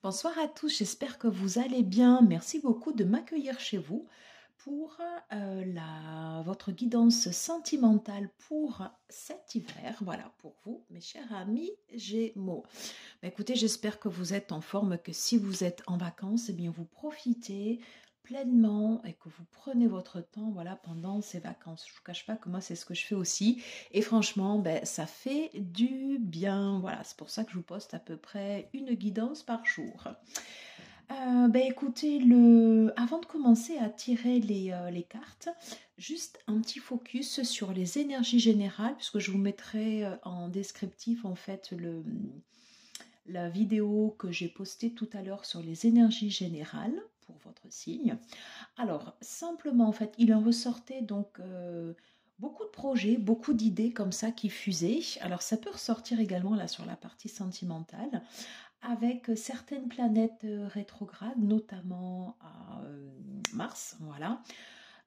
Bonsoir à tous, j'espère que vous allez bien. Merci beaucoup de m'accueillir chez vous pour votre guidance sentimentale pour cet hiver. Voilà, pour vous, mes chers amis Gémeaux. Écoutez, j'espère que vous êtes en forme, que si vous êtes en vacances, eh bien vous profitez pleinement et que vous prenez votre temps, voilà, pendant ces vacances. Je ne vous cache pas que moi, c'est ce que je fais aussi. Et franchement, ça fait du bien. Voilà, c'est pour ça que je vous poste à peu près une guidance par jour. Écoutez, avant de commencer à tirer les cartes, juste un petit focus sur les énergies générales, puisque je vous mettrai en descriptif en fait la vidéo que j'ai postée tout à l'heure sur les énergies générales pour votre signe. Alors, simplement, en fait, il en ressortait donc beaucoup de projets, beaucoup d'idées comme ça qui fusaient. Alors, ça peut ressortir également là sur la partie sentimentale avec certaines planètes rétrogrades, notamment à Mars, voilà.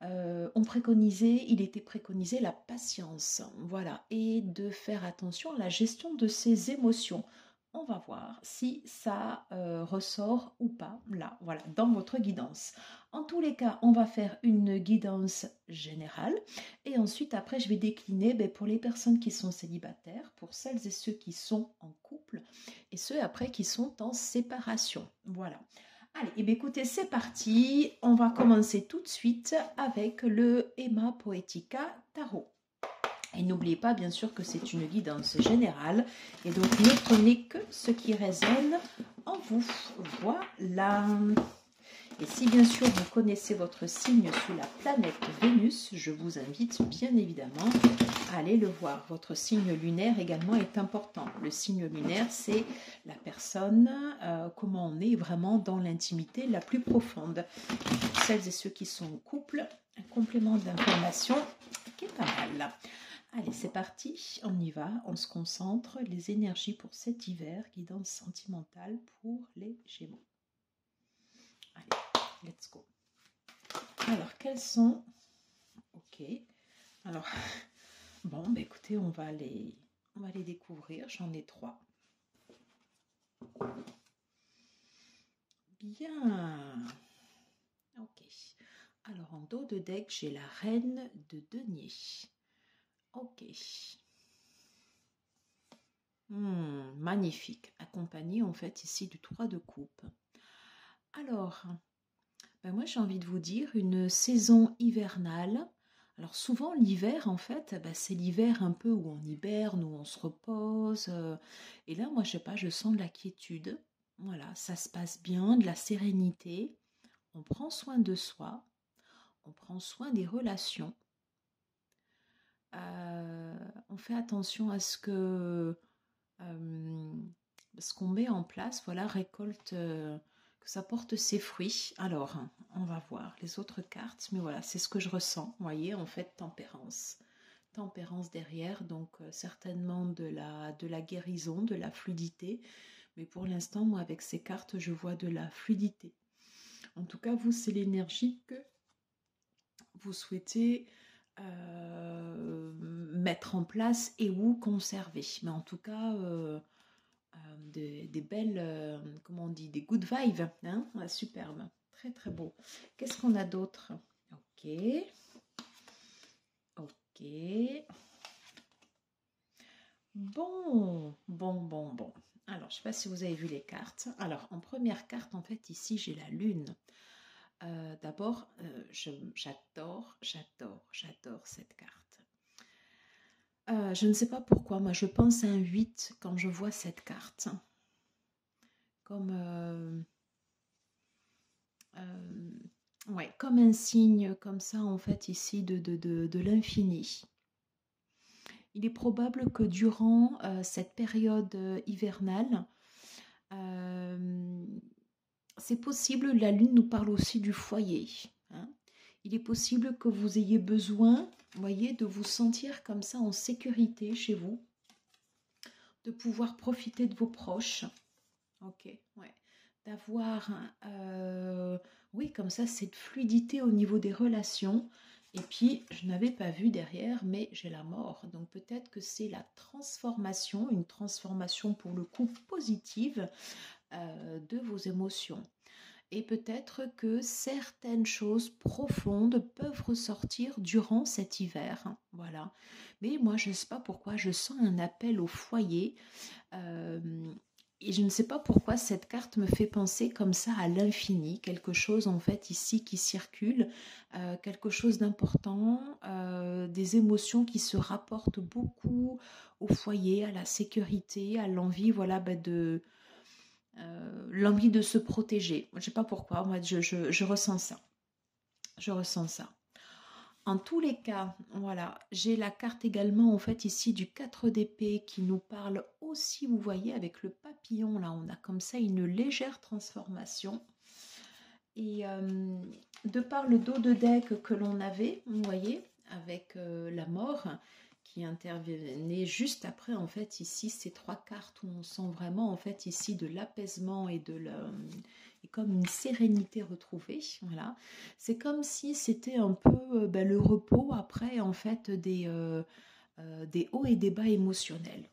Il était préconisé la patience, voilà, et de faire attention à la gestion de ses émotions. On va voir si ça ressort ou pas, là, voilà, dans votre guidance. En tous les cas, on va faire une guidance générale et ensuite, après, je vais décliner pour les personnes qui sont célibataires, pour celles et ceux qui sont en couple et ceux après qui sont en séparation. Voilà. Allez, écoutez, c'est parti. On va commencer tout de suite avec le Emma Poetica Tarot. Et n'oubliez pas, bien sûr, que c'est une guidance générale. Et donc, ne prenez que ce qui résonne en vous. Voilà. Et si, bien sûr, vous connaissez votre signe sous la planète Vénus, je vous invite, bien évidemment, à aller le voir. Votre signe lunaire également est important. Le signe lunaire, c'est la personne, comment on est vraiment dans l'intimité la plus profonde. Pour celles et ceux qui sont en couple, un complément d'information qui est pas mal. Allez, c'est parti, on y va, on se concentre. Les énergies pour cet hiver, guidance sentimentale pour les Gémeaux. Allez, let's go. Alors, quels sont... Ok. Alors, bon, écoutez, on va les découvrir. J'en ai 3. Bien. Ok. Alors, en dos de deck, j'ai la reine de denier. Ok. Magnifique. Accompagné, en fait, ici du 3 de coupe. Alors, moi, j'ai envie de vous dire une saison hivernale. Alors, souvent, l'hiver, en fait, c'est l'hiver un peu où on hiberne, où on se repose. Et là, moi, je sais pas, je sens de la quiétude. Voilà, ça se passe bien, de la sérénité. On prend soin de soi. On prend soin des relations. On fait attention à ce qu'on met en place, voilà, récolte, que ça porte ses fruits. Alors, on va voir les autres cartes, mais voilà, c'est ce que je ressens, vous voyez, en fait, tempérance. Tempérance derrière, donc certainement de la guérison, de la fluidité, mais pour l'instant, moi, avec ces cartes, je vois de la fluidité. En tout cas, vous, c'est l'énergie que vous souhaitez mettre en place et ou conserver. Mais en tout cas, des belles, comment on dit, des good vibes, hein, superbe, très très beau. Qu'est-ce qu'on a d'autre? Ok, ok. Bon. Alors, je ne sais pas si vous avez vu les cartes. Alors, en première carte, en fait, ici, j'ai la lune. D'abord, j'adore cette carte. Je ne sais pas pourquoi, moi je pense à un 8 quand je vois cette carte. Comme, ouais, comme un signe comme ça en fait ici de l'infini. Il est probable que durant cette période hivernale, c'est possible, la lune nous parle aussi du foyer. Hein. Il est possible que vous ayez besoin, voyez, de vous sentir comme ça en sécurité chez vous, de pouvoir profiter de vos proches. Ok, ouais. D'avoir, oui, comme ça, cette fluidité au niveau des relations. Et puis, je n'avais pas vu derrière, mais j'ai la mort. Donc, peut-être que c'est la transformation, une transformation pour le coup positive, de vos émotions. Et peut-être que certaines choses profondes peuvent ressortir durant cet hiver. Voilà. Mais moi, je ne sais pas pourquoi, je sens un appel au foyer. euh, et je ne sais pas pourquoi cette carte me fait penser comme ça à l'infini, quelque chose en fait ici qui circule, quelque chose d'important, des émotions qui se rapportent beaucoup au foyer, à la sécurité, à l'envie, voilà, l'envie de se protéger. Je ne sais pas pourquoi, moi je ressens ça. Je ressens ça. En tous les cas, voilà, j'ai la carte également en fait ici du 4 d'épée qui nous parle aussi, vous voyez, avec le papillon, là, on a comme ça une légère transformation. Et de par le dos de deck que l'on avait, vous voyez, avec la mort qui intervenait juste après, en fait, ici, ces trois cartes où on sent vraiment, en fait, ici, de l'apaisement et et comme une sérénité retrouvée, voilà. C'est comme si c'était un peu le repos après, en fait, des hauts et des bas émotionnels.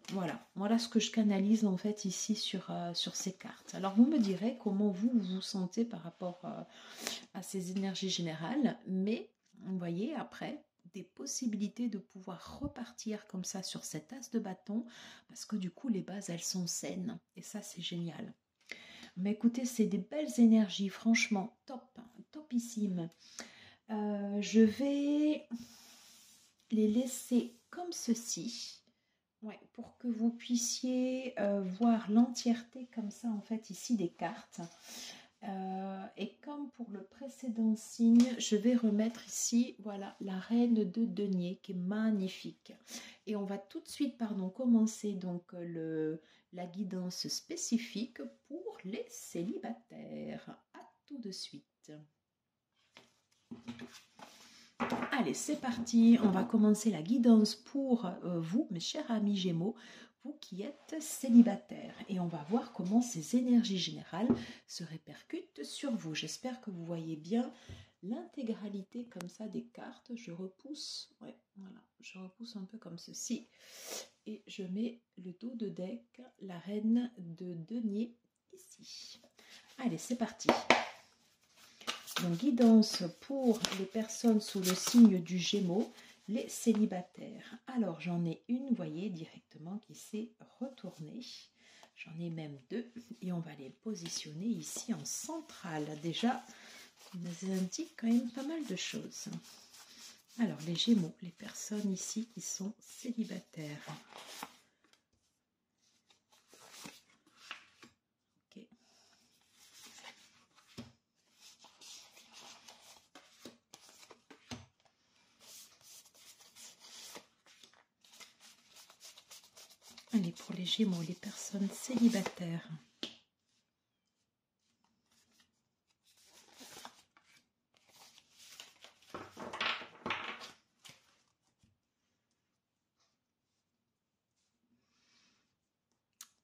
Voilà ce que je canalise en fait ici sur ces cartes. Alors vous me direz comment vous vous sentez par rapport à ces énergies générales, mais vous voyez après des possibilités de pouvoir repartir comme ça sur cet as de bâton, parce que du coup les bases elles sont saines, et ça c'est génial. Mais écoutez, c'est des belles énergies, franchement, top, topissime. Je vais les laisser comme ceci, ouais, pour que vous puissiez voir l'entièreté comme ça en fait ici des cartes. Et comme pour le précédent signe, je vais remettre ici, voilà, la reine de denier qui est magnifique. Et on va tout de suite, pardon, commencer donc la guidance spécifique pour les célibataires. À tout de suite. Allez, c'est parti. On va commencer la guidance pour vous, mes chers amis Gémeaux, vous qui êtes célibataires. Et on va voir comment ces énergies générales se répercutent sur vous. J'espère que vous voyez bien l'intégralité comme ça des cartes. Je repousse, ouais, voilà, je repousse un peu comme ceci. Et je mets le dos de deck, la reine de denier ici. Allez, c'est parti. Donc, guidance pour les personnes sous le signe du Gémeaux, les célibataires. Alors, j'en ai une, vous voyez, directement qui s'est retournée. J'en ai même deux et on va les positionner ici en centrale. Déjà, ça nous indique quand même pas mal de choses. Alors, les Gémeaux, les personnes ici qui sont célibataires. Allez, pour les Gémeaux, les personnes célibataires.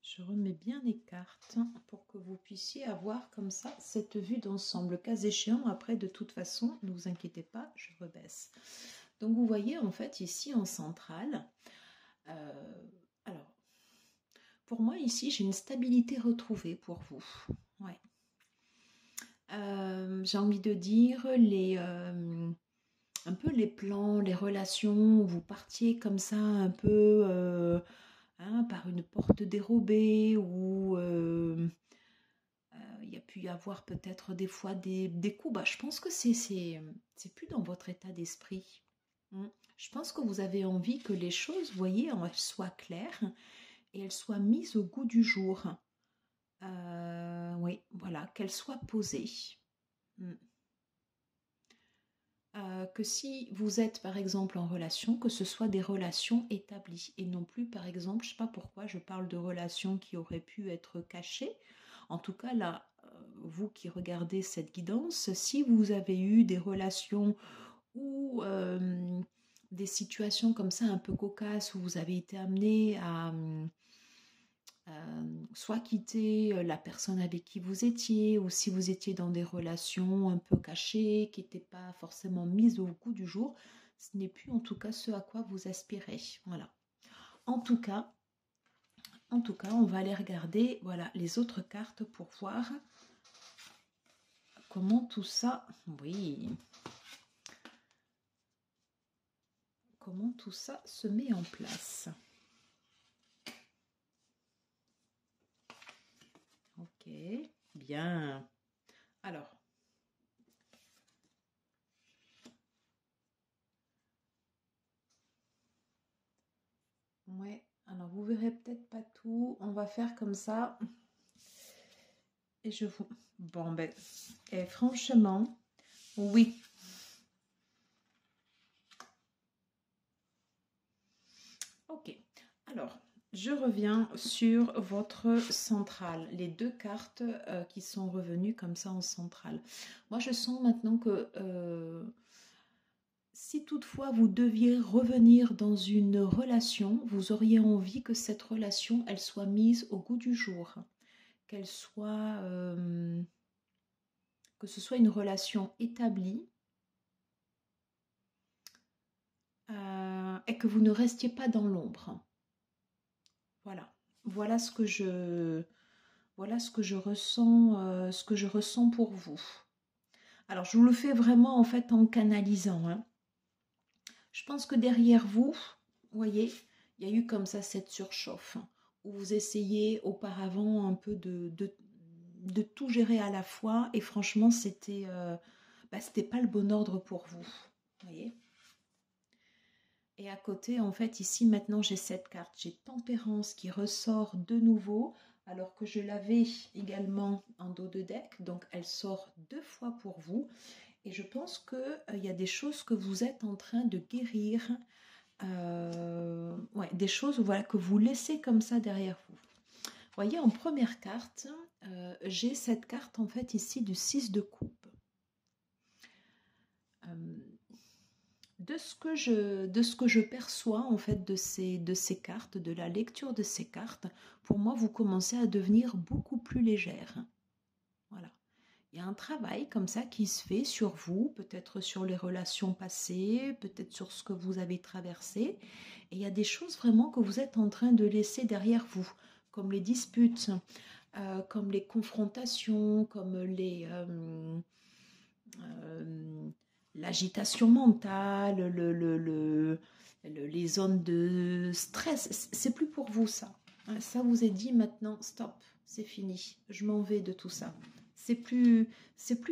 Je remets bien les cartes pour que vous puissiez avoir comme ça cette vue d'ensemble. Cas échéant, après, de toute façon, ne vous inquiétez pas, je rebaisse. Donc, vous voyez, en fait, ici, en centrale, alors, pour moi, ici, j'ai une stabilité retrouvée pour vous. Ouais. J'ai envie de dire un peu les plans, les relations, où vous partiez comme ça un peu par une porte dérobée ou il y a pu y avoir peut-être des fois des coups. Je pense que c'est plus dans votre état d'esprit. Je pense que vous avez envie que les choses, vous voyez, elles soient claires et elles soient mises au goût du jour. Oui, voilà, qu'elles soient posées. Que si vous êtes par exemple en relation, que ce soit des relations établies et non plus par exemple, je ne sais pas pourquoi je parle de relations qui auraient pu être cachées. En tout cas là, vous qui regardez cette guidance, si vous avez eu des relations ou des situations comme ça un peu cocasses où vous avez été amené à soit quitter la personne avec qui vous étiez, ou si vous étiez dans des relations un peu cachées, qui n'étaient pas forcément mises au goût du jour, ce n'est plus en tout cas ce à quoi vous aspirez. Voilà. En tout cas, En tout cas, on va aller regarder, voilà, les autres cartes pour voir comment tout ça, oui, comment tout ça se met en place. Ok, bien. Alors, ouais, alors vous verrez peut-être pas tout. On va faire comme ça. Et je vous... Bon, ben, et franchement, oui. Ok, alors, je reviens sur votre centrale. Les deux cartes qui sont revenues comme ça en centrale. Moi, je sens maintenant que... si toutefois vous deviez revenir dans une relation, vous auriez envie que cette relation, elle soit mise au goût du jour, qu'elle soit, que ce soit une relation établie et que vous ne restiez pas dans l'ombre. Voilà, voilà ce que je ressens, ce que je ressens pour vous. Alors, je vous le fais vraiment en fait en canalisant, hein. Je pense que derrière vous, voyez, il y a eu comme ça cette surchauffe où vous essayez auparavant un peu de tout gérer à la fois et franchement, c'était pas le bon ordre pour vous. Voyez. Et à côté, en fait, ici maintenant, j'ai cette carte, j'ai Tempérance qui ressort de nouveau, alors que je l'avais également en dos de deck, donc elle sort 2 fois pour vous. Et je pense qu'il y a des choses que vous êtes en train de guérir, ouais, des choses voilà, que vous laissez comme ça derrière vous. Vous voyez, en première carte, j'ai cette carte en fait ici du 6 de coupe. De ce que je perçois en fait de ces cartes, de la lecture de ces cartes, pour moi, vous commencez à devenir beaucoup plus légère. Voilà. Il y a un travail comme ça qui se fait sur vous, peut-être sur les relations passées, peut-être sur ce que vous avez traversé. Et il y a des choses vraiment que vous êtes en train de laisser derrière vous, comme les disputes, comme les confrontations, comme l'agitation mentale, les zones de stress. C'est plus pour vous ça. Ça vous est dit maintenant, stop, c'est fini, je m'en vais de tout ça. C'est plus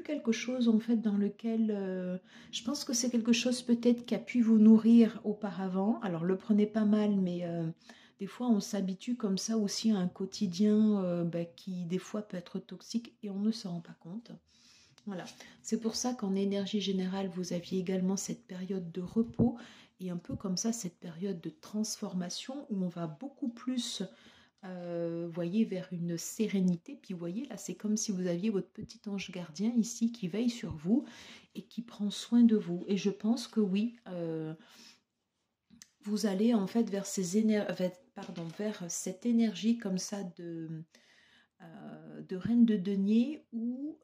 quelque chose en fait dans lequel je pense que c'est quelque chose peut-être qui a pu vous nourrir auparavant. Alors le prenez pas mal, mais des fois on s'habitue comme ça aussi à un quotidien qui des fois peut être toxique et on ne s'en rend pas compte. Voilà, c'est pour ça qu'en énergie générale, vous aviez également cette période de repos et un peu comme ça cette période de transformation où on va beaucoup plus, voyez, vers une sérénité. Puis vous voyez, là, c'est comme si vous aviez votre petit ange gardien ici qui veille sur vous et qui prend soin de vous. Et je pense que oui, vous allez en fait vers vers cette énergie comme ça de reine de denier où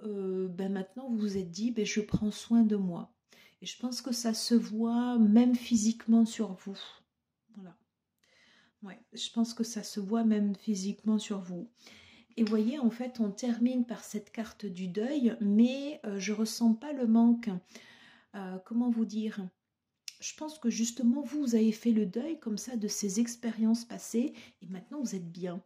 maintenant vous vous êtes dit je prends soin de moi et je pense que ça se voit même physiquement sur vous. Voilà, ouais, je pense que ça se voit même physiquement sur vous. Et vous voyez, en fait on termine par cette carte du deuil, mais je ressens pas le manque. Comment vous dire, je pense que justement vous avez fait le deuil comme ça de ces expériences passées et maintenant vous êtes bien.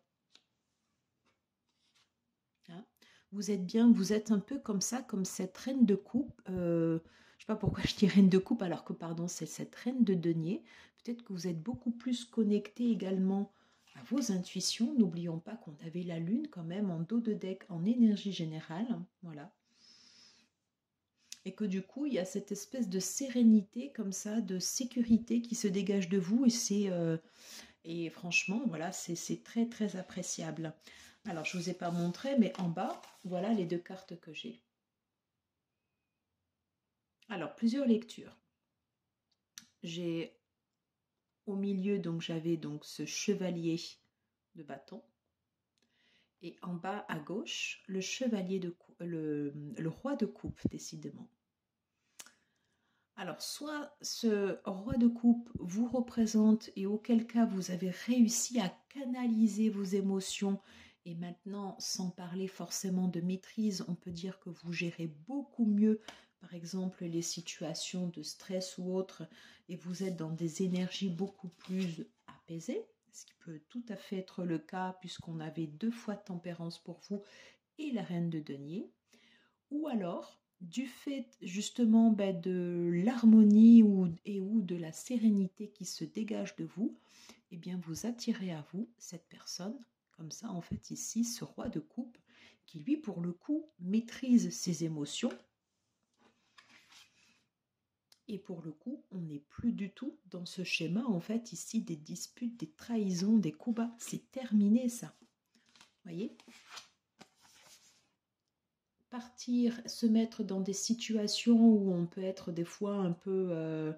Hein. Vous êtes bien, vous êtes un peu comme ça, comme cette reine de coupe. Je ne sais pas pourquoi je dis reine de coupe alors que, pardon, c'est cette reine de denier. Peut-être que vous êtes beaucoup plus connecté également à vos intuitions. N'oublions pas qu'on avait la lune quand même en dos de deck, en énergie générale. Voilà. Et que du coup, il y a cette espèce de sérénité comme ça, de sécurité qui se dégage de vous. Et franchement, voilà, c'est très très appréciable. Alors, je ne vous ai pas montré, mais en bas, voilà les deux cartes que j'ai. Alors, plusieurs lectures. J'ai au milieu, donc j'avais donc ce chevalier de bâton. Et en bas à gauche, le roi de coupe, décidément. Alors, soit ce roi de coupe vous représente et auquel cas vous avez réussi à canaliser vos émotions et maintenant, sans parler forcément de maîtrise, on peut dire que vous gérez beaucoup mieux, par exemple, les situations de stress ou autres et vous êtes dans des énergies beaucoup plus apaisées, ce qui peut tout à fait être le cas puisqu'on avait 2 fois tempérance pour vous et la reine de denier. Ou alors, du fait justement de l'harmonie ou de la sérénité qui se dégage de vous, eh bien vous attirez à vous cette personne, comme ça en fait ici, ce roi de coupe, qui lui pour le coup maîtrise ses émotions. Et pour le coup, on n'est plus du tout dans ce schéma en fait ici des disputes, des trahisons, des coups bas. C'est terminé ça. Voyez ? Partir, se mettre dans des situations où on peut être des fois un peu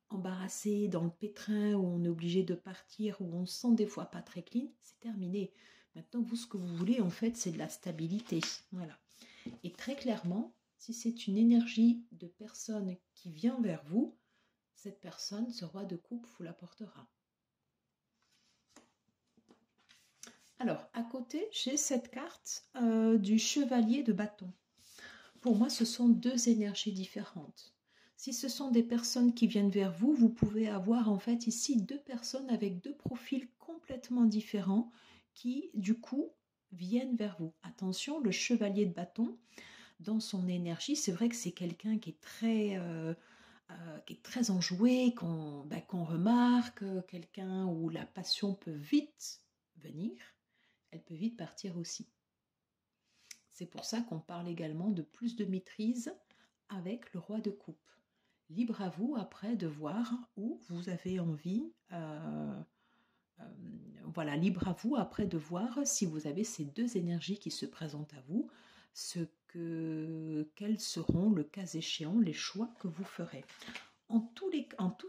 embarrassé, dans le pétrin, où on est obligé de partir, où on se sent des fois pas très clean, c'est terminé. Maintenant, vous, ce que vous voulez, en fait, c'est de la stabilité. Voilà. Et très clairement, si c'est une énergie de personne qui vient vers vous, cette personne, ce roi de coupe, vous l'apportera. Alors, à côté, j'ai cette carte du chevalier de bâton. Pour moi, ce sont 2 énergies différentes. Si ce sont des personnes qui viennent vers vous, vous pouvez avoir en fait ici 2 personnes avec 2 profils complètement différents qui, du coup, viennent vers vous. Attention, le chevalier de bâton, dans son énergie, c'est vrai que c'est quelqu'un qui est très enjoué, qu'on remarque, quelqu'un où la passion peut vite venir, elle peut vite partir aussi. C'est pour ça qu'on parle également de plus de maîtrise avec le roi de coupe. Libre à vous après de voir où vous avez envie. Voilà, libre à vous après de voir si vous avez ces 2 énergies qui se présentent à vous, quels seront le cas échéant les choix que vous ferez. En tout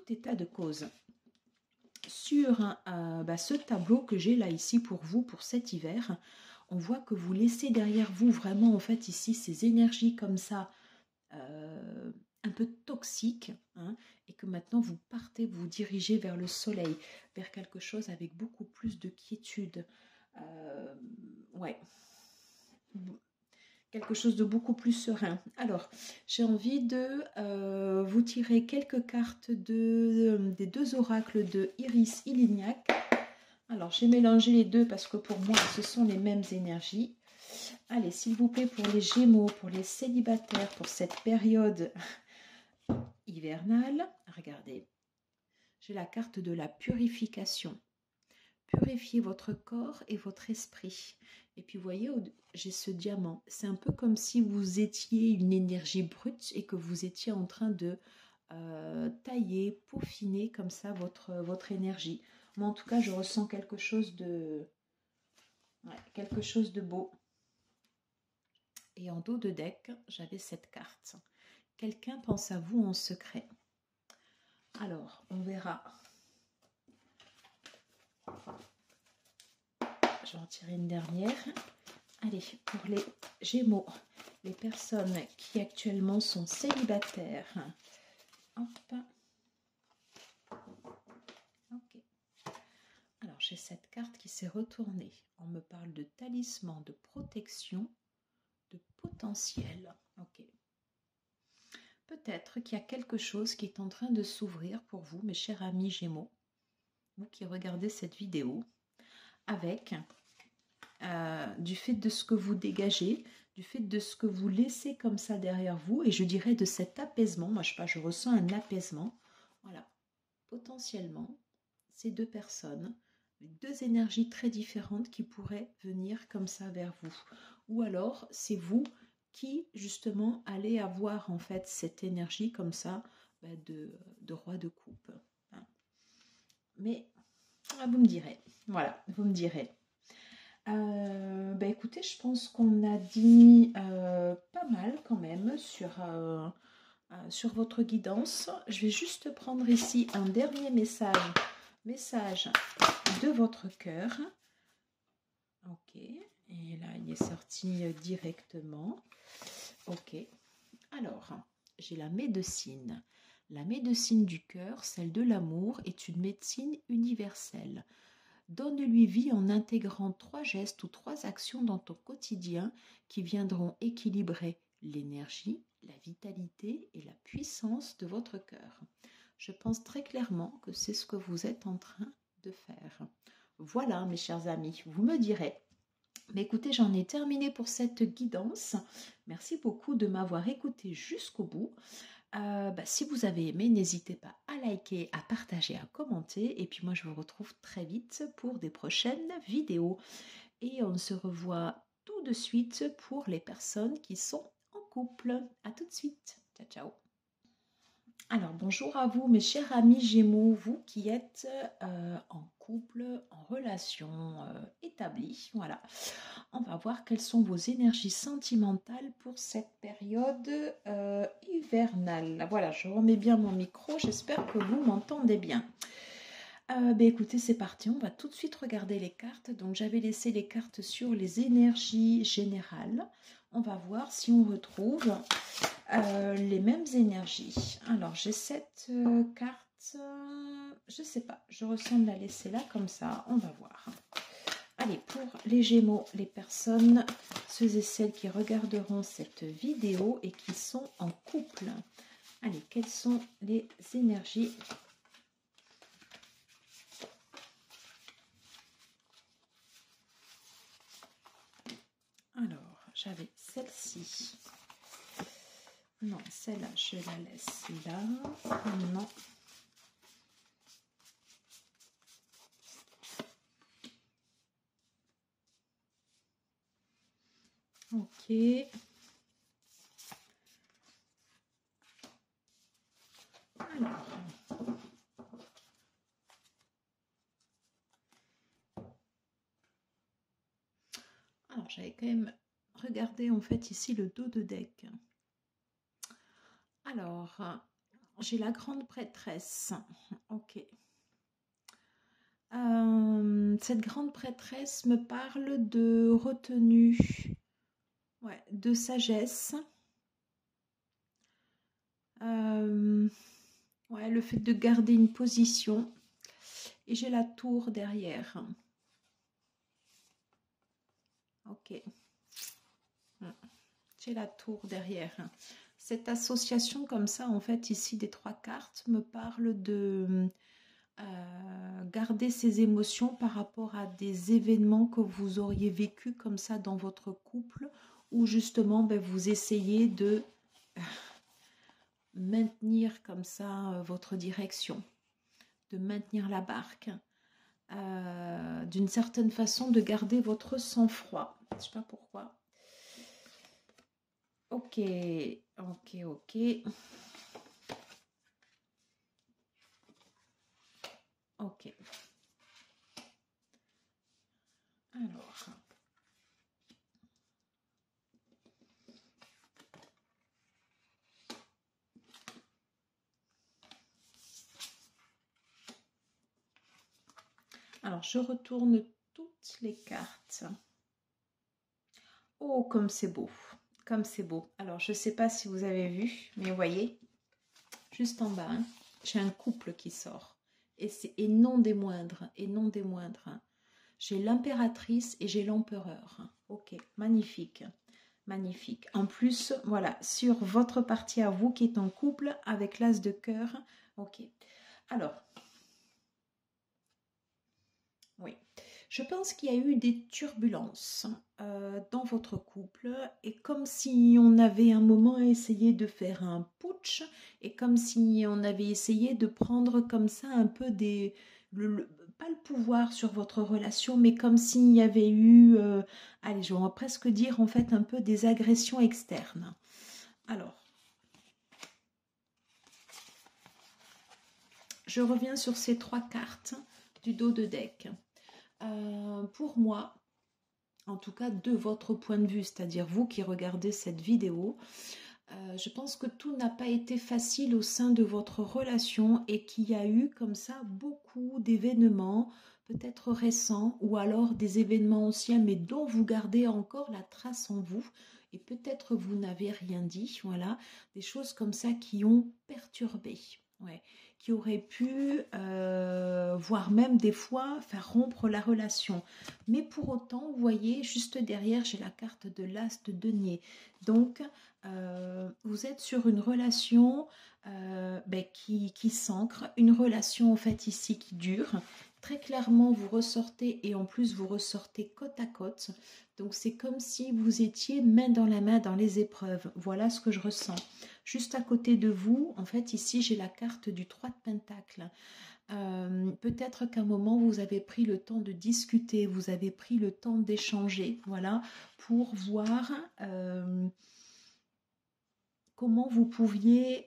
état de cause, sur ce tableau que j'ai là ici pour vous pour cet hiver, on voit que vous laissez derrière vous vraiment en fait ici ces énergies comme ça un peu toxiques, hein, et que maintenant vous partez, vous dirigez vers le soleil, vers quelque chose avec beaucoup plus de quiétude. Ouais, quelque chose de beaucoup plus serein. Alors, j'ai envie de vous tirer quelques cartes des 2 oracles de Iris Ilignac. Alors, j'ai mélangé les 2 parce que pour moi, ce sont les mêmes énergies. Allez, s'il vous plaît, pour les Gémeaux, pour les célibataires, pour cette période hivernale, regardez, j'ai la carte de la purification. Purifiez votre corps et votre esprit. Et puis, vous voyez, j'ai ce diamant. C'est un peu comme si vous étiez une énergie brute et que vous étiez en train de tailler, peaufiner comme ça votre énergie. Moi, en tout cas, je ressens quelque chose de beau. Et en dos de deck, j'avais cette carte. Quelqu'un pense à vous en secret. Alors, on verra. Je vais en tirer une dernière. Allez, pour les Gémeaux, les personnes qui actuellement sont célibataires. Hop. Ok. Alors, j'ai cette carte qui s'est retournée. On me parle de talisman, de protection, de potentiel. Ok. Peut-être qu'il y a quelque chose qui est en train de s'ouvrir pour vous, mes chers amis Gémeaux, vous qui regardez cette vidéo, avec du fait de ce que vous dégagez, du fait de ce que vous laissez comme ça derrière vous, et je dirais de cet apaisement. Moi, je sais pas, je ressens un apaisement. Voilà, potentiellement, ces 2 personnes, 2 énergies très différentes qui pourraient venir comme ça vers vous. Ou alors, c'est vous qui, justement, allez avoir en fait cette énergie comme ça de roi de coupe. Hein. Mais, vous me direz. Voilà, vous me direz. Écoutez, je pense qu'on a dit pas mal quand même sur votre guidance. Je vais juste prendre ici un dernier message de votre cœur. Ok, et là il est sorti directement. Ok, alors j'ai la médecine. La médecine du cœur, celle de l'amour, est une médecine universelle. Donne-lui vie en intégrant 3 gestes ou 3 actions dans ton quotidien qui viendront équilibrer l'énergie, la vitalité et la puissance de votre cœur. Je pense très clairement que c'est ce que vous êtes en train de faire. Voilà, mes chers amis, vous me direz. Mais écoutez, j'en ai terminé pour cette guidance. Merci beaucoup de m'avoir écouté jusqu'au bout. Si vous avez aimé, n'hésitez pas à liker, à partager, à commenter. Et puis moi, je vous retrouve très vite pour des prochaines vidéos. Et on se revoit tout de suite pour les personnes qui sont en couple. À tout de suite. Ciao, ciao. Alors, bonjour à vous, mes chers amis Gémeaux, vous qui êtes en couple, en relation établie. Voilà. On va voir quelles sont vos énergies sentimentales pour cette période hivernale. Voilà, je remets bien mon micro, j'espère que vous m'entendez bien. Écoutez, c'est parti, on va tout de suite regarder les cartes. Donc j'avais laissé les cartes sur les énergies générales. On va voir si on retrouve les mêmes énergies. Alors j'ai cette carte, je sais pas, je ressens de la laisser là comme ça, on va voir. Allez, pour les Gémeaux, les personnes, ceux et celles qui regarderont cette vidéo et qui sont en couple. Allez, quelles sont les énergies ? Alors, j'avais celle-ci. Non, celle-là, je la laisse là. Non. Ok. Alors, j'avais quand même regardé en fait ici le dos de deck. Alors, j'ai la grande prêtresse. Ok. Cette grande prêtresse me parle de retenue, ouais, de sagesse. Ouais, le fait de garder une position. Et j'ai la tour derrière. Ok. J'ai la tour derrière. Cette association comme ça, en fait, ici, des 3 cartes, me parle de garder ses émotions par rapport à des événements que vous auriez vécu comme ça dans votre couple, où justement, vous essayez de maintenir comme ça votre direction, de maintenir la barque, d'une certaine façon, de garder votre sang-froid. Je ne sais pas pourquoi. Ok, ok, ok. Ok. Alors, je retourne toutes les cartes. Oh, comme c'est beau. Comme c'est beau. Alors, je ne sais pas si vous avez vu, mais vous voyez, juste en bas, j'ai un couple qui sort. Et non des moindres, et non des moindres. J'ai l'impératrice et j'ai l'empereur. Ok, magnifique. Magnifique. En plus, voilà, sur votre partie à vous qui est en couple avec l'as de cœur. Ok. Alors, oui. Je pense qu'il y a eu des turbulences dans votre couple et comme si on avait un moment essayé de faire un putsch et comme si on avait essayé de prendre comme ça un peu pas le pouvoir sur votre relation, mais comme s'il y avait eu, allez, je vais presque dire en fait un peu des agressions externes. Alors, je reviens sur ces 3 cartes du dos de deck. Pour moi, en tout cas de votre point de vue, c'est-à-dire vous qui regardez cette vidéo, je pense que tout n'a pas été facile au sein de votre relation et qu'il y a eu comme ça beaucoup d'événements, peut-être récents ou alors des événements anciens mais dont vous gardez encore la trace en vous et peut-être vous n'avez rien dit, voilà, des choses comme ça qui ont perturbé, ouais, qui auraient pu, voire même des fois, faire rompre la relation. Mais pour autant, vous voyez, juste derrière, j'ai la carte de l'As de denier. Donc, vous êtes sur une relation qui s'ancre, une relation en fait ici qui dure. Très clairement, vous ressortez et en plus vous ressortez côte à côte. Donc c'est comme si vous étiez main dans la main dans les épreuves. Voilà ce que je ressens. Juste à côté de vous, en fait ici j'ai la carte du 3 de Pentacle. Peut-être qu'à un moment vous avez pris le temps de discuter, vous avez pris le temps d'échanger, voilà, pour voir comment vous pouviez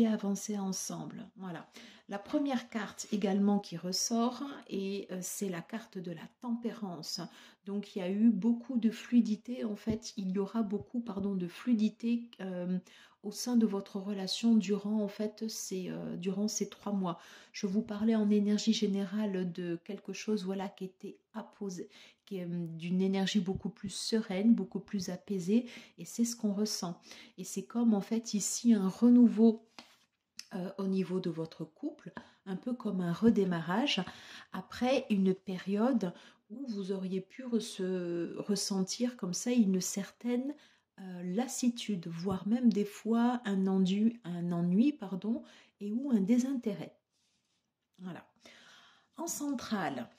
avancer ensemble. Voilà. La première carte également qui ressort, et c'est la carte de la tempérance. Donc il y a eu beaucoup de fluidité, en fait, il y aura beaucoup, pardon, de fluidité au sein de votre relation durant, en fait, durant ces 3 mois. Je vous parlais en énergie générale de quelque chose, voilà, qui était apposé, qui est d'une énergie beaucoup plus sereine, beaucoup plus apaisée, et c'est ce qu'on ressent. Et c'est comme en fait ici un renouveau au niveau de votre couple, un peu comme un redémarrage après une période où vous auriez pu ressentir comme ça une certaine lassitude, voire même des fois un ennui, pardon, et ou un désintérêt. Voilà. En centrale,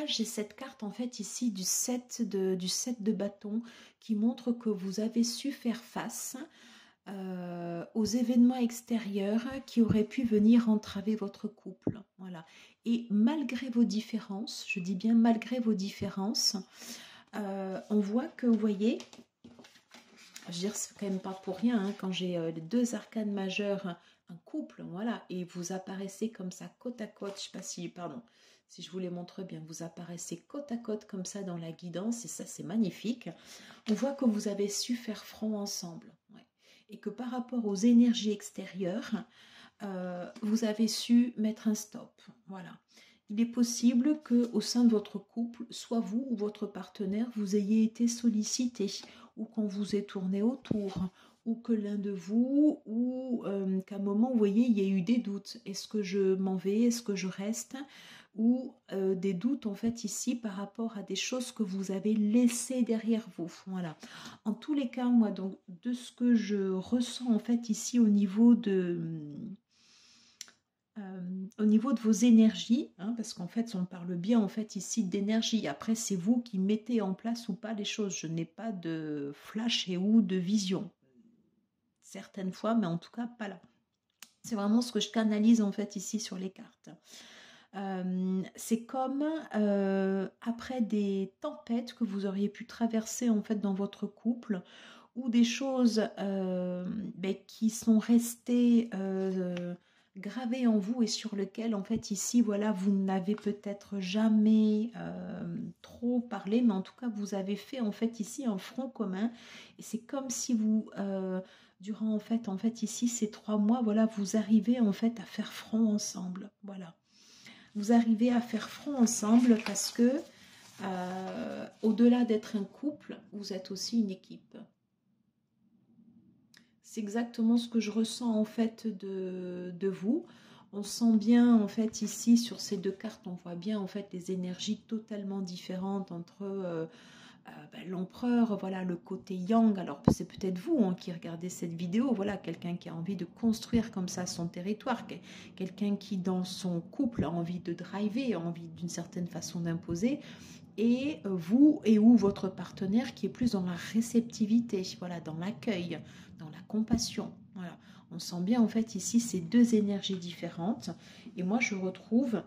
j'ai cette carte en fait ici du 7 de bâton qui montre que vous avez su faire face aux événements extérieurs qui auraient pu venir entraver votre couple. Voilà. Et malgré vos différences, je dis bien malgré vos différences, on voit que, vous voyez, je veux dire, c'est quand même pas pour rien, hein, quand j'ai les 2 arcanes majeurs, un couple, voilà, et vous apparaissez comme ça côte à côte, je sais pas si, pardon, si je vous les montre bien, vous apparaissez côte à côte comme ça dans la guidance, et ça c'est magnifique. On voit que vous avez su faire front ensemble, ouais. Et que par rapport aux énergies extérieures, vous avez su mettre un stop, voilà. Il est possible que au sein de votre couple, soit vous ou votre partenaire, vous ayez été sollicité, ou qu'on vous ait tourné autour, ou que l'un de vous, ou qu'à un moment, vous voyez, il y a eu des doutes. Est-ce que je m'en vais? Est-ce que je reste? Ou des doutes, en fait, ici, par rapport à des choses que vous avez laissées derrière vous. Voilà. En tous les cas, moi, donc, de ce que je ressens, en fait, ici, au niveau de vos énergies, hein, parce qu'en fait, on parle bien en fait ici d'énergie. Après, c'est vous qui mettez en place ou pas les choses. Je n'ai pas de flash et ou de vision. Certaines fois, mais en tout cas pas là. C'est vraiment ce que je canalise en fait ici sur les cartes. C'est comme après des tempêtes que vous auriez pu traverser en fait dans votre couple, ou des choses qui sont restées gravées en vous et sur lesquelles en fait ici voilà vous n'avez peut-être jamais trop parlé, mais en tout cas vous avez fait en fait ici un front commun, et c'est comme si vous durant en fait ici ces 3 mois, voilà, vous arrivez en fait à faire front ensemble, voilà. Vous arrivez à faire front ensemble parce que au-delà d'être un couple, vous êtes aussi une équipe. C'est exactement ce que je ressens en fait de vous. On sent bien en fait ici sur ces 2 cartes, on voit bien en fait les énergies totalement différentes entre l'empereur, voilà, le côté yang. Alors c'est peut-être vous hein, qui regardez cette vidéo, voilà, quelqu'un qui a envie de construire comme ça son territoire, quelqu'un qui dans son couple a envie de driver, a envie d'une certaine façon d'imposer, et vous et ou votre partenaire qui est plus dans la réceptivité, voilà, dans l'accueil, dans la compassion. Voilà, on sent bien en fait ici ces 2 énergies différentes, et moi je retrouve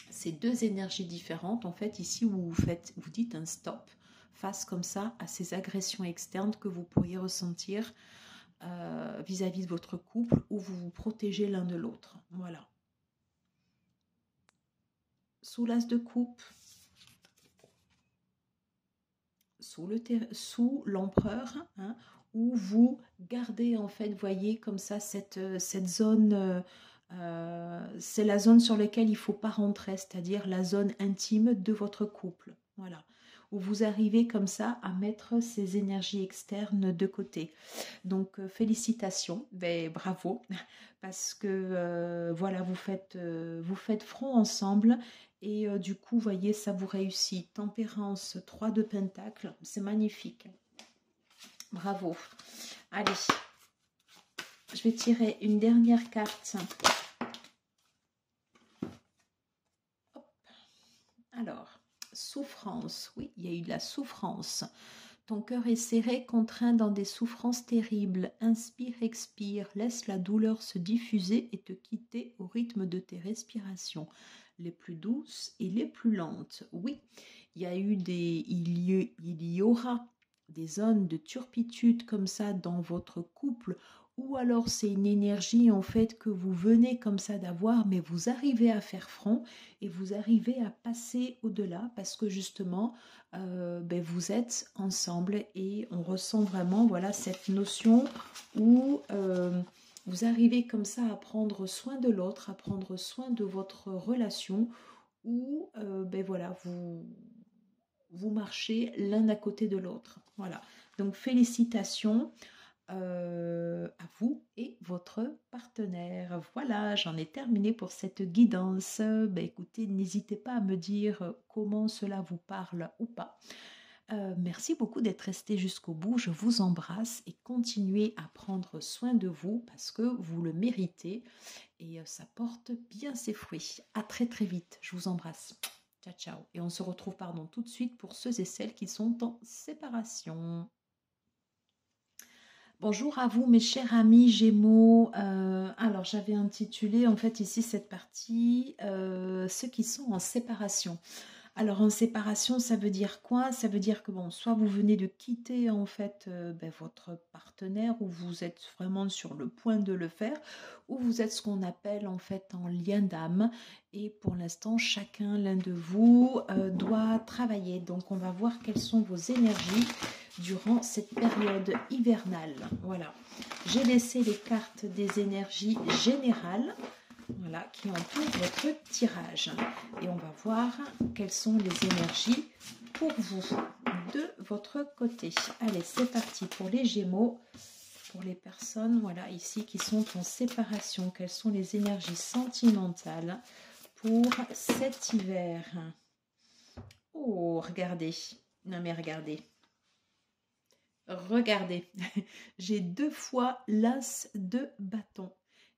ces 2 énergies différentes en fait ici où vous dites un stop face comme ça à ces agressions externes que vous pourriez ressentir vis-à-vis de votre couple, où vous vous protégez l'un de l'autre. Voilà. Sous l'as de coupe, sous l'empereur, hein, où vous gardez en fait, voyez comme ça cette zone, c'est la zone sur laquelle il ne faut pas rentrer, c'est-à-dire la zone intime de votre couple. Voilà, où vous arrivez comme ça à mettre ces énergies externes de côté. Donc félicitations, ben, bravo, parce que voilà, vous faites front ensemble et du coup, voyez, ça vous réussit. Tempérance, 3 de Pentacle, c'est magnifique. Bravo. Allez, je vais tirer une dernière carte. Hop. Alors, souffrance, oui, il y a eu de la souffrance. Ton cœur est serré, contraint dans des souffrances terribles. Inspire, expire, laisse la douleur se diffuser et te quitter au rythme de tes respirations, les plus douces et les plus lentes. Oui, il y aura des zones de turpitude comme ça dans votre couple, ou alors c'est une énergie en fait que vous venez comme ça d'avoir, mais vous arrivez à faire front et vous arrivez à passer au-delà parce que justement, ben, vous êtes ensemble et on ressent vraiment voilà cette notion où vous arrivez comme ça à prendre soin de l'autre, à prendre soin de votre relation où ben voilà vous marchez l'un à côté de l'autre. Voilà. Donc félicitations à vous et votre partenaire. Voilà, j'en ai terminé pour cette guidance. Ben, écoutez, n'hésitez pas à me dire comment cela vous parle ou pas. Merci beaucoup d'être resté jusqu'au bout. Je vous embrasse et continuez à prendre soin de vous parce que vous le méritez et ça porte bien ses fruits. À très très vite. Je vous embrasse. Ciao, ciao. Et on se retrouve tout de suite pour ceux et celles qui sont en séparation. Bonjour à vous mes chers amis Gémeaux. Alors j'avais intitulé en fait ici cette partie ceux qui sont en séparation. Alors en séparation, ça veut dire quoi? Ça veut dire que bon, soit vous venez de quitter en fait ben, votre partenaire ou vous êtes vraiment sur le point de le faire, ou vous êtes ce qu'on appelle en fait en lien d'âme. Et pour l'instant, chacun l'un de vous doit travailler. Donc on va voir quelles sont vos énergies durant cette période hivernale. Voilà. J'ai laissé les cartes des énergies générales. Voilà, qui entoure votre tirage. Et on va voir quelles sont les énergies pour vous de votre côté. Allez, c'est parti pour les Gémeaux, pour les personnes voilà, ici qui sont en séparation. Quelles sont les énergies sentimentales pour cet hiver? Oh, regardez. Non mais regardez. Regardez. J'ai 2 fois l'as de bâton.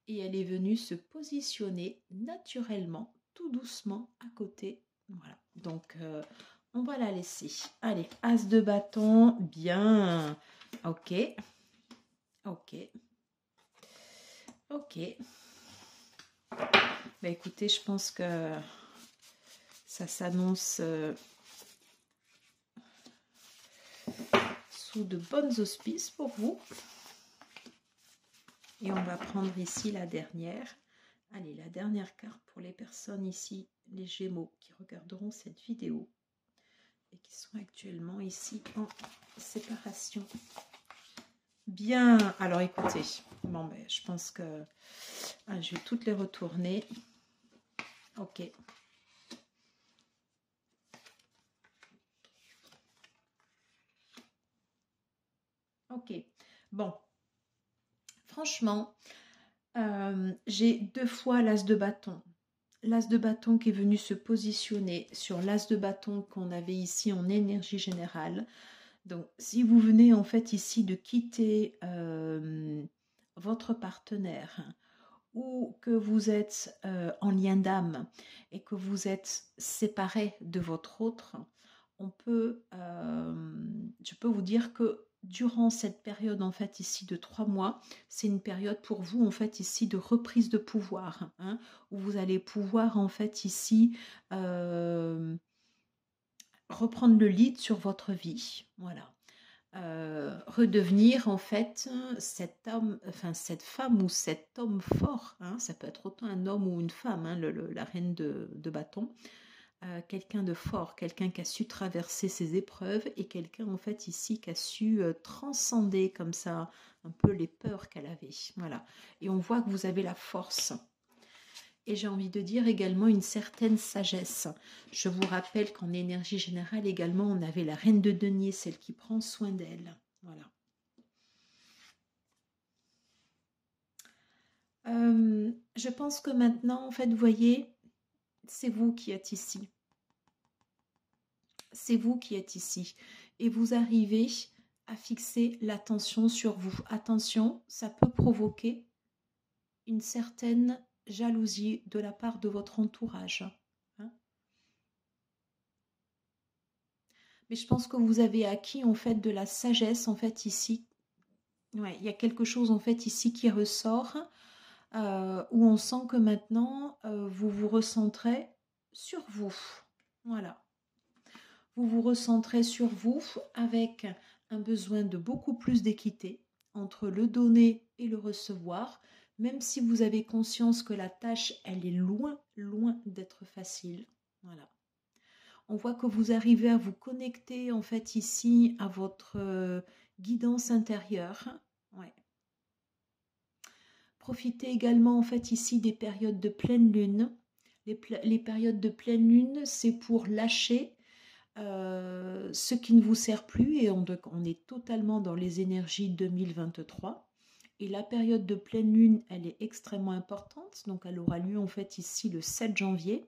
Et elle est venue se positionner naturellement, tout doucement à côté. Voilà, donc on va la laisser. Allez, as de bâton, bien. Ok, ok, ok. Bah écoutez, je pense que ça s'annonce sous de bonnes auspices pour vous. Et on va prendre ici la dernière. Allez, la dernière carte pour les personnes ici, les Gémeaux, qui regarderont cette vidéo et qui sont actuellement ici en séparation. Bien, alors écoutez, bon ben, je pense que je vais toutes les retourner. Ok. Ok, bon, franchement, j'ai 2 fois l'as de bâton. L'as de bâton qui est venu se positionner sur l'as de bâton qu'on avait ici en énergie générale. Donc, si vous venez en fait ici de quitter votre partenaire ou que vous êtes en lien d'âme et que vous êtes séparé de votre autre, je peux vous dire que durant cette période en fait ici de 3 mois, c'est une période pour vous en fait ici de reprise de pouvoir, hein, où vous allez pouvoir en fait ici reprendre le lead sur votre vie, voilà. Redevenir en fait cet homme, enfin cette femme ou cet homme fort, hein, ça peut être autant un homme ou une femme, hein, la reine de bâton, quelqu'un de fort, quelqu'un qui a su traverser ses épreuves et quelqu'un en fait ici qui a su transcender comme ça un peu les peurs qu'elle avait, voilà. Et on voit que vous avez la force. Et j'ai envie de dire également une certaine sagesse. Je vous rappelle qu'en énergie générale également, on avait la reine de denier, celle qui prend soin d'elle. Voilà. Je pense que maintenant, en fait, vous voyez, c'est vous qui êtes ici. C'est vous qui êtes ici. Et vous arrivez à fixer l'attention sur vous. Attention, ça peut provoquer une certaine jalousie de la part de votre entourage. Hein. Mais je pense que vous avez acquis en fait de la sagesse en fait ici. Ouais, il y a quelque chose en fait ici qui ressort où on sent que maintenant vous vous recentrez sur vous. Voilà. Vous vous recentrez sur vous avec un besoin de beaucoup plus d'équité entre le donner et le recevoir, même si vous avez conscience que la tâche, elle est loin, loin d'être facile. Voilà. On voit que vous arrivez à vous connecter en fait ici à votre guidance intérieure. Ouais. Profitez également en fait ici des périodes de pleine lune. Les périodes de pleine lune, c'est pour lâcher ce qui ne vous sert plus et on est totalement dans les énergies 2023. Et la période de pleine lune, elle est extrêmement importante. Donc elle aura lieu en fait ici le 7 janvier.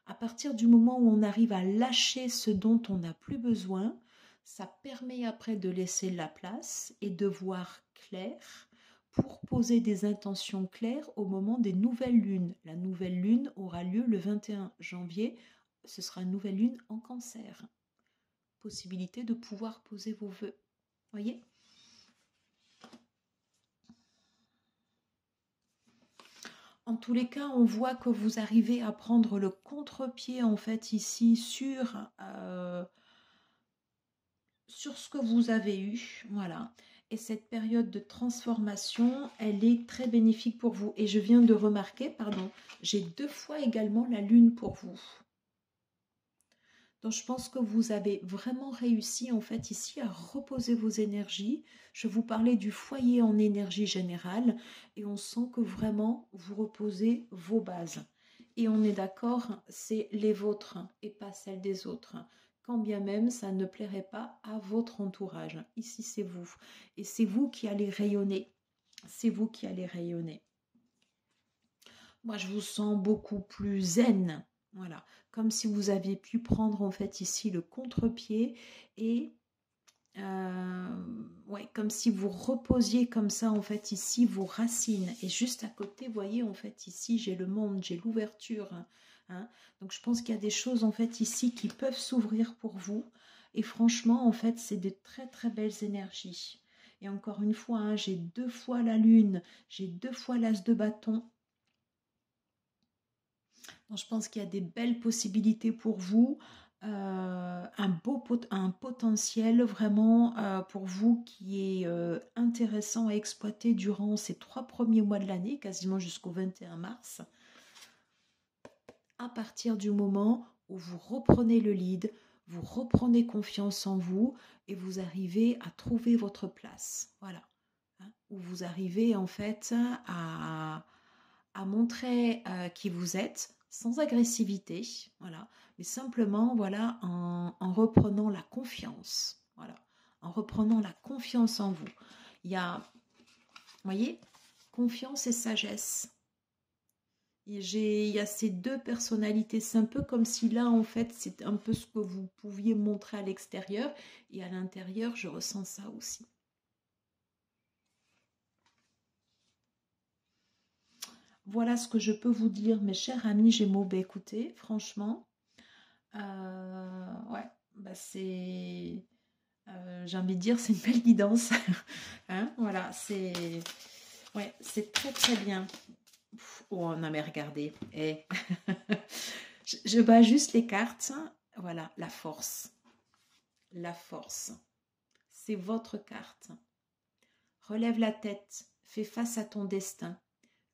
À partir du moment où on arrive à lâcher ce dont on n'a plus besoin, ça permet après de laisser la place et de voir clair pour poser des intentions claires au moment des nouvelles lunes. La nouvelle lune aura lieu le 21 janvier. Ce sera une nouvelle lune en Cancer. Possibilité de pouvoir poser vos vœux. Voyez ? En tous les cas, on voit que vous arrivez à prendre le contre-pied en fait ici sur ce que vous avez eu. Voilà. Et cette période de transformation, elle est très bénéfique pour vous. Et je viens de remarquer, pardon, j'ai 2 fois également la lune pour vous. Donc je pense que vous avez vraiment réussi en fait ici à reposer vos énergies. Je vous parlais du foyer en énergie générale et on sent que vraiment vous reposez vos bases. Et on est d'accord, c'est les vôtres et pas celles des autres. Quand bien même ça ne plairait pas à votre entourage. Ici c'est vous. Et c'est vous qui allez rayonner. C'est vous qui allez rayonner. Moi je vous sens beaucoup plus zen. Voilà, comme si vous aviez pu prendre en fait ici le contre-pied et ouais, comme si vous reposiez comme ça en fait ici vos racines. Et juste à côté, vous voyez en fait ici j'ai le monde, j'ai l'ouverture. Hein. Donc je pense qu'il y a des choses en fait ici qui peuvent s'ouvrir pour vous. Et franchement en fait c'est de très très belles énergies. Et encore une fois, hein, j'ai 2 fois la lune, j'ai 2 fois l'as de bâton. Donc, je pense qu'il y a des belles possibilités pour vous, un potentiel vraiment pour vous qui est intéressant à exploiter durant ces 3 premiers mois de l'année, quasiment jusqu'au 21 mars, à partir du moment où vous reprenez le lead, vous reprenez confiance en vous et vous arrivez à trouver votre place. Voilà. Hein, où vous arrivez en fait à montrer qui vous êtes sans agressivité, voilà, mais simplement voilà en reprenant la confiance, voilà, en reprenant la confiance en vous. Il y a, vous voyez, confiance et sagesse. Il y a ces 2 personnalités, c'est un peu comme si là en fait c'est un peu ce que vous pouviez montrer à l'extérieur et à l'intérieur je ressens ça aussi. Voilà ce que je peux vous dire, mes chers amis Gémeaux. Bah, écoutez, franchement, ouais, bah c'est, j'ai envie de dire, c'est une belle guidance. Hein, voilà, ouais, c'est très très bien. Oh non mais regardez, je bats juste les cartes. Voilà, la force. La force. C'est votre carte. Relève la tête, fais face à ton destin.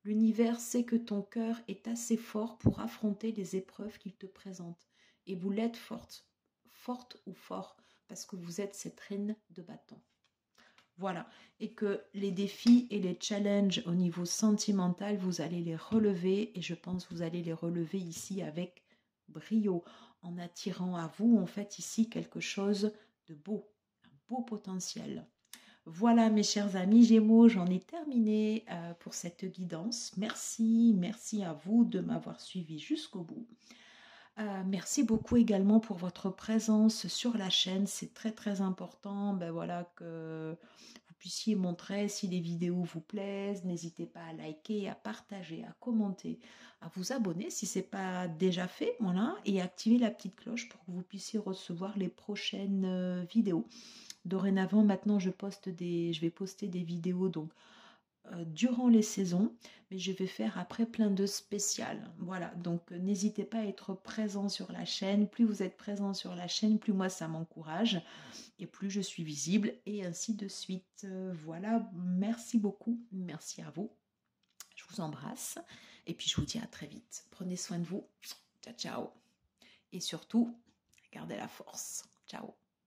L'univers sait que ton cœur est assez fort pour affronter les épreuves qu'il te présente. Et vous l'êtes forte, forte ou fort, parce que vous êtes cette reine de bâton. Voilà, et que les défis et les challenges au niveau sentimental, vous allez les relever et je pense que vous allez les relever ici avec brio, en attirant à vous en fait ici quelque chose de beau, un beau potentiel. Voilà mes chers amis Gémeaux, j'en ai terminé pour cette guidance. Merci, merci à vous de m'avoir suivi jusqu'au bout. Merci beaucoup également pour votre présence sur la chaîne. C'est très très important ben voilà, que vous puissiez montrer si les vidéos vous plaisent. N'hésitez pas à liker, à partager, à commenter, à vous abonner si ce n'est pas déjà fait. Voilà, et activer la petite cloche pour que vous puissiez recevoir les prochaines vidéos. Dorénavant, maintenant, je vais poster des vidéos donc durant les saisons, mais je vais faire après plein de spéciales. Voilà, donc n'hésitez pas à être présent sur la chaîne. Plus vous êtes présent sur la chaîne, plus moi ça m'encourage et plus je suis visible et ainsi de suite. Voilà, merci beaucoup, merci à vous. Je vous embrasse et puis je vous dis à très vite. Prenez soin de vous. Ciao, ciao. Et surtout, gardez la force. Ciao.